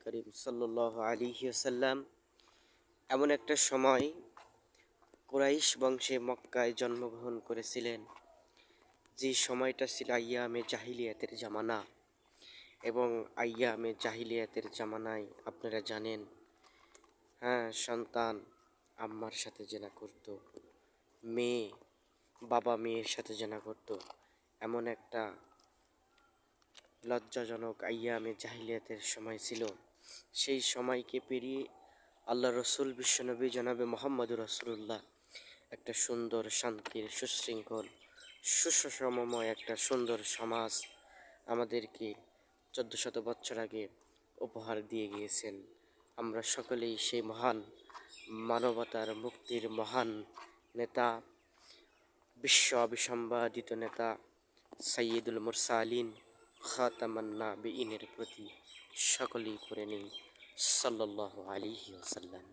করিম সাল্লাল্লাহু আলাইহি ওয়াসাল্লাম এমন একটা সময় কুরাইশ বংশে মক্কায় জন্মগ্রহণ করেছিলেন, যে সময়টা ছিল আইয়ামে জাহিলিয়াতের জামানা। এবং আইয়ামে জাহিলিয়াতের জামানায় আপনারা জানেন, সন্তান আম্মার সাথে জেনা করত, মেয়ে বাবা মেয়ের সাথে জেনা করত। এমন একটা লজ্জাজনক আইয়ামে জাহিলিয়াতের সময় ছিল। সেই সময়কে পেরিয়ে আল্লাহ রসুল বিশ্বনবী জনাবে মোহাম্মদুর রসুল্লাহ একটা সুন্দর শান্তির সুশৃঙ্খল সুষমময় একটা সুন্দর সমাজ আমাদেরকে 1400 বছর আগে উপহার দিয়ে গিয়েছেন। আমরা সকলেই সেই মহান মানবতার মুক্তির মহান নেতা, বিশ্ব অবিসম্বাদিত নেতা সাইয়্যিদুল মুরসালিন খাতামান নাবিয়িনের প্রতি সকলেই করে নেই সাল্লাল্লাহু আলাইহি ওয়াসাল্লাম।